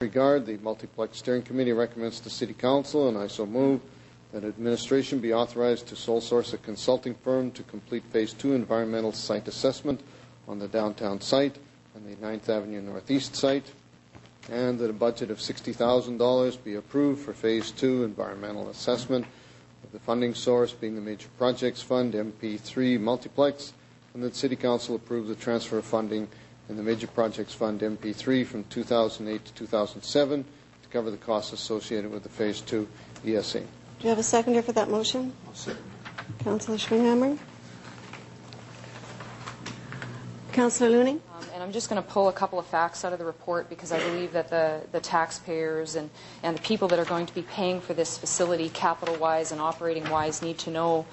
regard, the Multiplex Steering Committee recommends to City Council, and I so move, that administration be authorized to sole source a consulting firm to complete Phase 2 environmental site assessment on the downtown site and the 9th Avenue Northeast site, and that a budget of $60,000 be approved for Phase 2 environmental assessment, with the funding source being the Major Projects Fund, MP3 Multiplex, and that City Council approve the transfer of funding in the Major Projects Fund MP3 from 2008 to 2007 to cover the costs associated with the Phase 2 ESA. Do you have a seconder for that motion? I'll second. Councillor Schwinghammer. Councillor Looney. And I'm just going to pull a couple of facts out of the report because I believe that the taxpayers and the people that are going to be paying for this facility, capital-wise and operating-wise, need to know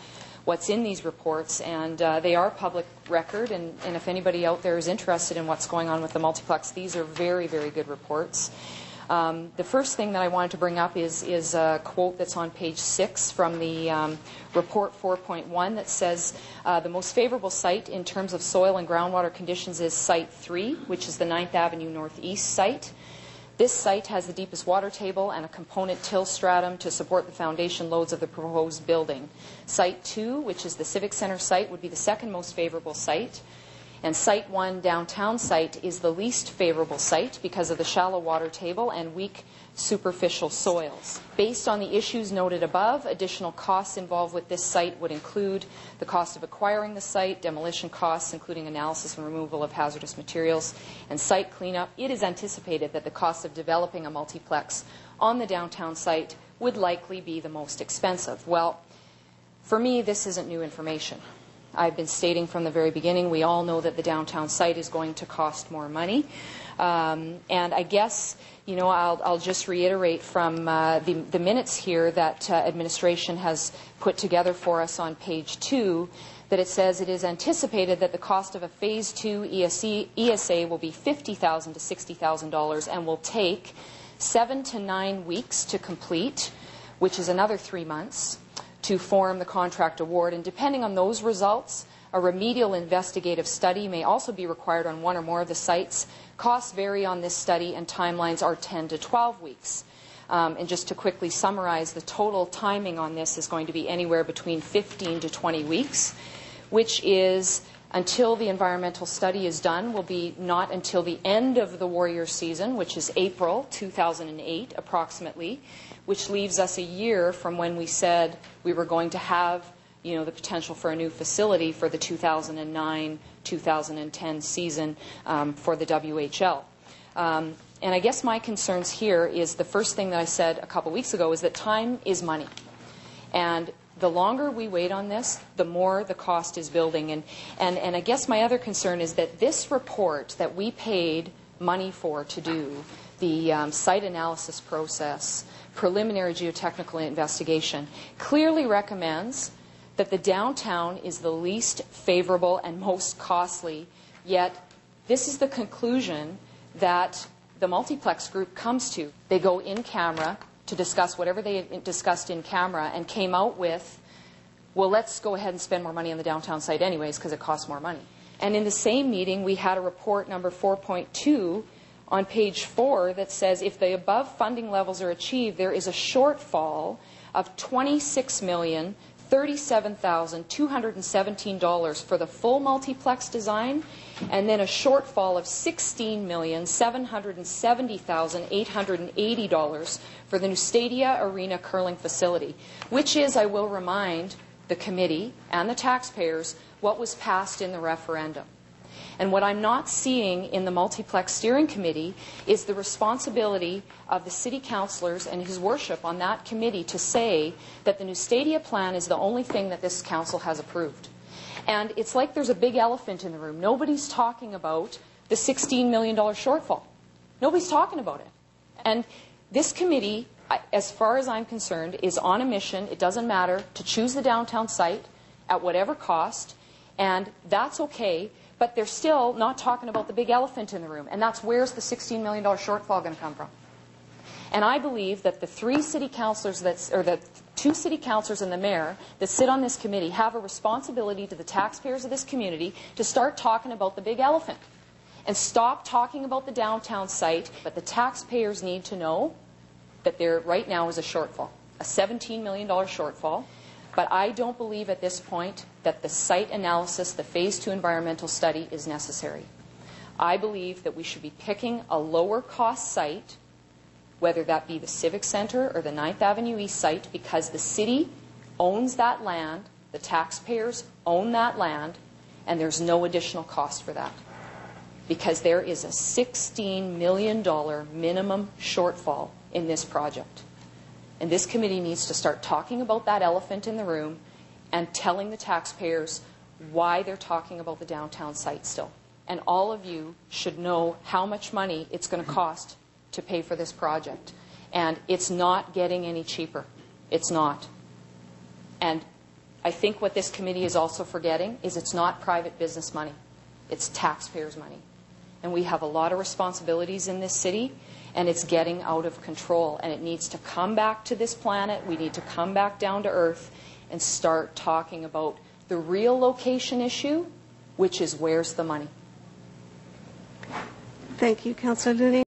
what's in these reports, and they are public record, and if anybody out there is interested in what's going on with the multiplex, these are very, very good reports. The first thing that I wanted to bring up is a quote that's on page 6 from the report 4.1 that says the most favorable site in terms of soil and groundwater conditions is Site 3, which is the 9th Avenue Northeast site. This site has the deepest water table and a component till stratum to support the foundation loads of the proposed building. Site 2, which is the Civic Center site, would be the second most favorable site. And Site 1, downtown site, is the least favorable site because of the shallow water table and weak superficial soils. Based on the issues noted above, additional costs involved with this site would include the cost of acquiring the site, demolition costs, including analysis and removal of hazardous materials, and site cleanup. It is anticipated that the cost of developing a multiplex on the downtown site would likely be the most expensive. Well, for me, this isn't new information. I've been stating from the very beginning, we all know that the downtown site is going to cost more money. And I guess, I'll just reiterate from the minutes here that administration has put together for us on page 2, that it says it is anticipated that the cost of a Phase 2 ESA will be $50,000 to $60,000 and will take 7 to 9 weeks to complete, which is another 3 months, to form the contract award. And depending on those results, a remedial investigative study may also be required on one or more of the sites. Costs vary on this study, and timelines are 10 to 12 weeks. And just to quickly summarize, the total timing on this is going to be anywhere between 15 to 20 weeks, which is, until the environmental study is done, will be not until the end of the Warrior season, which is April 2008 approximately, which leaves us a year from when we said we were going to have the potential for a new facility for the 2009-2010 season for the WHL. And I guess my concerns here is the first thing that I said a couple weeks ago is that time is money. And the longer we wait on this, the more the cost is building. And I guess my other concern is that this report that we paid money for to do, the site analysis process, preliminary geotechnical investigation, clearly recommends that the downtown is the least favorable and most costly, yet this is the conclusion that the multiplex group comes to. They go in camera to discuss whatever they discussed in camera and came out with, well, let's go ahead and spend more money on the downtown site anyways because it costs more money. And in the same meeting, we had a report number 4.2 on page 4 that says if the above funding levels are achieved, there is a shortfall of $26,037,217 for the full multiplex design, and then a shortfall of $16,770,880 for the new Stadia Arena curling facility, which is, I will remind the committee and the taxpayers, what was passed in the referendum. And what I'm not seeing in the Multiplex Steering Committee is the responsibility of the city councillors and his worship on that committee to say that the new Stadia plan is the only thing that this council has approved. And it's like there's a big elephant in the room. Nobody's talking about the $16 million shortfall. Nobody's talking about it. And this committee, as far as I'm concerned, is on a mission, it doesn't matter, to choose the downtown site at whatever cost, and that's okay. But they're still not talking about the big elephant in the room, and that's where's the $16 million shortfall going to come from? And I believe that the 3 city councillors, or the 2 city councillors and the mayor that sit on this committee have a responsibility to the taxpayers of this community to start talking about the big elephant. And stop talking about the downtown site, but the taxpayers need to know that there right now is a shortfall, a $17 million shortfall. But I don't believe at this point that the site analysis, the Phase 2 environmental study, is necessary. I believe that we should be picking a lower cost site, whether that be the Civic Center or the 9th Avenue East site, because the city owns that land, the taxpayers own that land, and there's no additional cost for that. Because there is a $16 million minimum shortfall in this project. And this committee needs to start talking about that elephant in the room and telling the taxpayers why they're talking about the downtown site still. And all of you should know how much money it's going to cost to pay for this project. And it's not getting any cheaper. It's not. And I think what this committee is also forgetting is it's not private business money. It's taxpayers' money. And we have a lot of responsibilities in this city, and it's getting out of control. And it needs to come back to this planet. We need to come back down to earth and start talking about the real location issue, which is where's the money. Thank you, Councillor Looney.